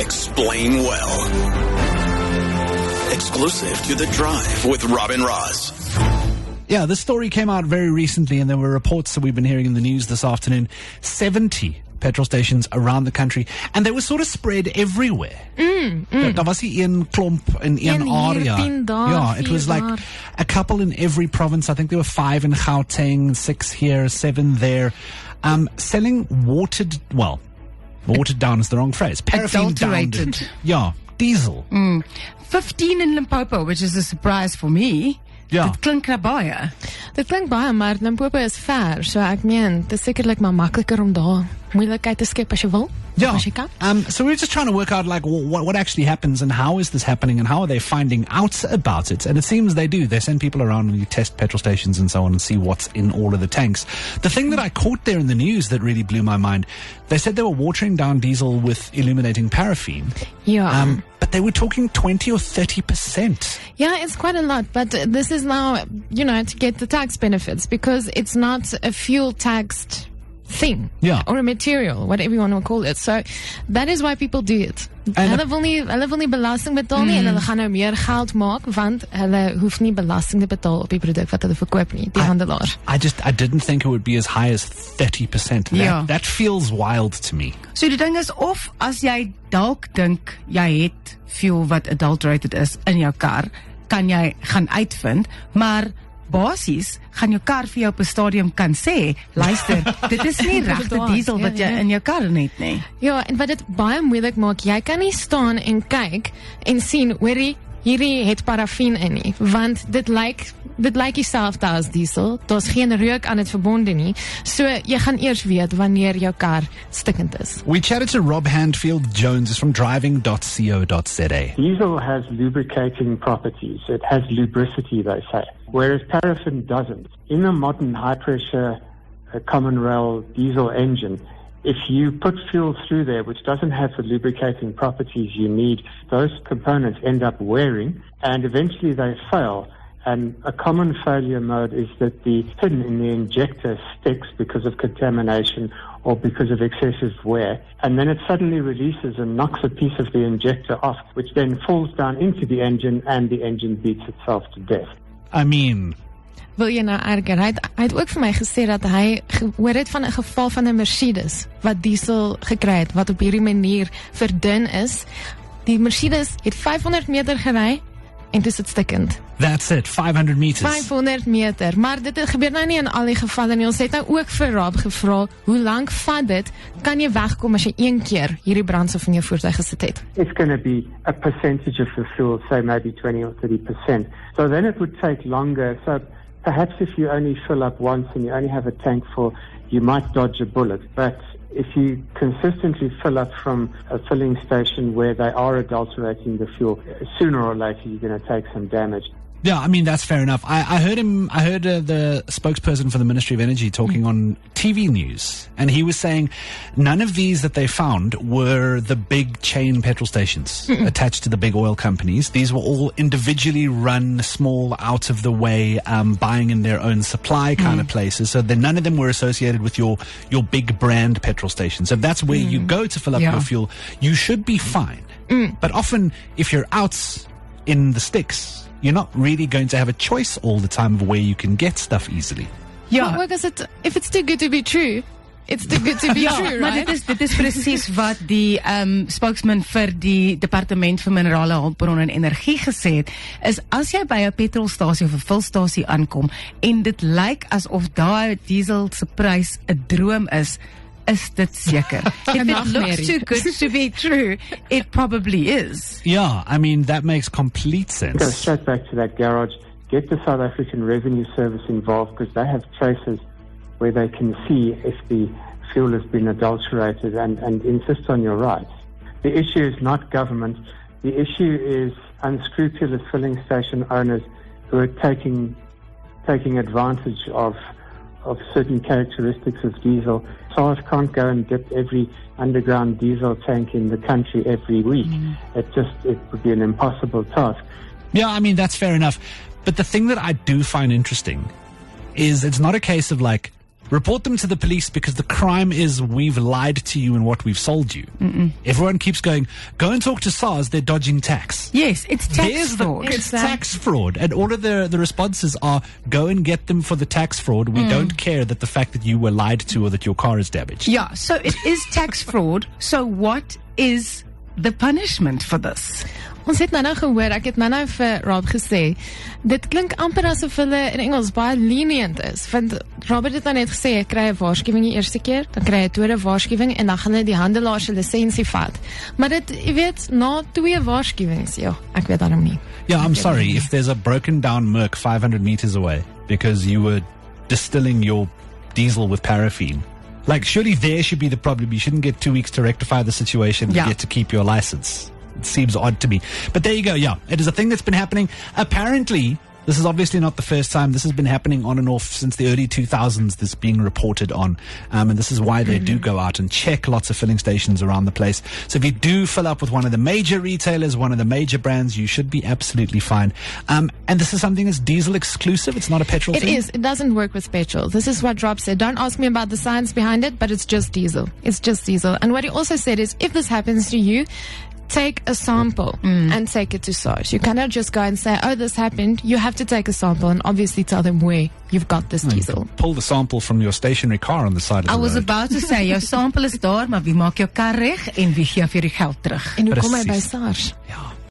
Explain Well. Exclusive to The Drive with Robin Ross. Yeah, this story came out very recently, and there were reports that we've been hearing in the news this afternoon. 70 petrol stations around the country, and they were sort of spread everywhere. Daar was nie een klomp in een area. Yeah, it was like a couple in every province. I think there were 5 in Gauteng, 6 here, 7 there. Selling watered down is the wrong phrase. Paraffin-downed. Yeah, diesel. 15 in Limpopo, which is a surprise for me. Ja. Dit klink na baie. Dit klink baie, maar Limpopo is ver, so ek meen, dit is sekerlik maar makliker om daar moeilikheid te skep as jy wil. Yeah. As jy kan. So we're just trying to work out like what actually happens and how is this happening and how are they finding out about it. And it seems they do. They send people around and you test petrol stations and so on and see what's in all of the tanks. The thing that I caught there in the news that really blew my mind, they said they were watering down diesel with illuminating paraffin. Yeah. But they were talking 20 or 30%. Yeah, it's quite a lot, but this is now, to get the tax benefits because it's not a fuel taxed thing. Yeah. Or a material, whatever you want to call it. So that is why people do it. Hulle wil nie belasting betaal nie en hulle gaan nou meer geld maak want hulle hoef nie belasting te betaal op die produk wat hulle verkoop nie, die handelaar. I didn't think it would be as high as 30%. That feels wild to me. So die ding is, of as jy dalk dink jy het fuel wat adulterated is in jou kar, kan jy gaan uitvind, maar basies gaan jou kar vir jou op 'n stadium kan sê, luister, dit is nie regte diesel wat jy in jou kar het nie. Ja, en wat dit baie moeilik maak, jy kan nie staan en kyk en sien, hoorie, hierdie het paraffin in nie, want dit lyk dieselfde as diesel, daar's geen reuk aan dit verbonde nie, so jy gaan eers weet wanneer jou kar stikkend is. We chatted to Rob Handfield Jones, is from driving.co.za. Diesel has lubricating properties. It has lubricity, they say, whereas paraffin doesn't. In a modern high-pressure common rail diesel engine, if you put fuel through there which doesn't have the lubricating properties you need, those components end up wearing and eventually they fail. And a common failure mode is that the pin in the injector sticks because of contamination or because of excessive wear, and then it suddenly releases and knocks a piece of the injector off, which then falls down into the engine and the engine beats itself to death. I mean, wil jy nou erger? Hy het ook vir my gesê dat hy gehoor het van 'n geval van 'n Mercedes wat diesel gekry het, wat op hierdie manier verdun is. Die Mercedes het 500 meter gery en dit is stikkend. That's it, 500 meters. 500 meter, maar dit gebeur nou nie in al die gevalle nie. Ons het nou ook vir Rob gevra, hoe lank vat dit? Kan jy wegkom as jy een keer hierdie brandstof in jou voertuig gesit het? It's going to be a percentage of the fuel, say maybe 20 or 30%. So then it would take longer. So perhaps if you only fill up once and you only have a tank full, you might dodge a bullet. But if you consistently fill up from a filling station where they are adulterating the fuel, sooner or later you're going to take some damage. Yeah, I mean, that's fair enough. I heard the spokesperson for the Ministry of Energy talking on TV news, and he was saying none of these that they found were the big chain petrol stations attached to the big oil companies. These were all individually run, small, out of the way, buying in their own supply kind of places. So then none of them were associated with your big brand petrol stations. So if that's where you go to fill up your fuel, you should be fine. But often, if you're out in the sticks, you're not really going to have a choice all the time of where you can get stuff easily. Ja, maar if it's too good to be true, it's too good to be true, right? Maar dit is presies wat die spokesman vir die Departement vir Minerale Hulpbronne en Energie gesê het, is as jy by 'n petrolstasie of 'n vulstasie aankom en dit lyk asof daai diesel se prys 'n droom is dit seker. If it looks too good to be true, it probably is. Yeah, I mean, that makes complete sense. Go straight back to that garage, get the South African Revenue Service involved because they have traces where they can see if the fuel has been adulterated and insist on your rights. The issue is not government. The issue is unscrupulous filling station owners who are taking advantage of certain characteristics of diesel. SARS can't go and dip every underground diesel tank in the country every week. It would be an impossible task. Yeah, I mean, that's fair enough. But the thing that I do find interesting is it's not a case of like Report them to the police because the crime is we've lied to you in what we've sold you. Everyone keeps going, go and talk to SARS, they're dodging tax. Yes, it's tax fraud. It's tax fraud. And all of the responses are, go and get them for the tax fraud. We don't care that the fact that you were lied to or that your car is damaged. Yeah, so it is tax fraud. So what is the punishment for this? Ons het nou gehoor, ek het nou vir Rob gesê, dit klink amper asof hulle in Engels baie lenient is, want Robert het nou net gesê, ek kry 'n waarskuwing die eerste keer, dan kry jy 'n tweede waarskuwing, en dan gaan hulle die handelaar se lisensie vat. Maar dit, jy weet, na 2 waarskuwings, ja, ek weet daarom nie. Yeah, I'm sorry, if there's a broken down Merc 500 meters away because you were distilling your diesel with paraffin, like, surely there should be the problem. You shouldn't get 2 weeks to rectify the situation and get to keep your license. It seems odd to me. But there you go, yeah. It is a thing that's been happening. Apparently, this is obviously not the first time. This has been happening on and off since the early 2000s, this being reported on. And this is why they do go out and check lots of filling stations around the place. So if you do fill up with one of the major retailers, one of the major brands, you should be absolutely fine. And this is something that's diesel exclusive. It's not a petrol thing. It is. It doesn't work with petrol. This is what Rob said. Don't ask me about the science behind it, but it's just diesel. It's just diesel. And what he also said is, if this happens to you, take a sample and take it to SARS. You cannot just go and say, oh, this happened. You have to take a sample and obviously tell them where you've got this diesel. Pull the sample from your stationary car on the side of the road. I was about to say, jou sample is daar, maar wie maak jou kar reg en wie gee vir die geld terug? En hoe kom hy by SARS? Ja.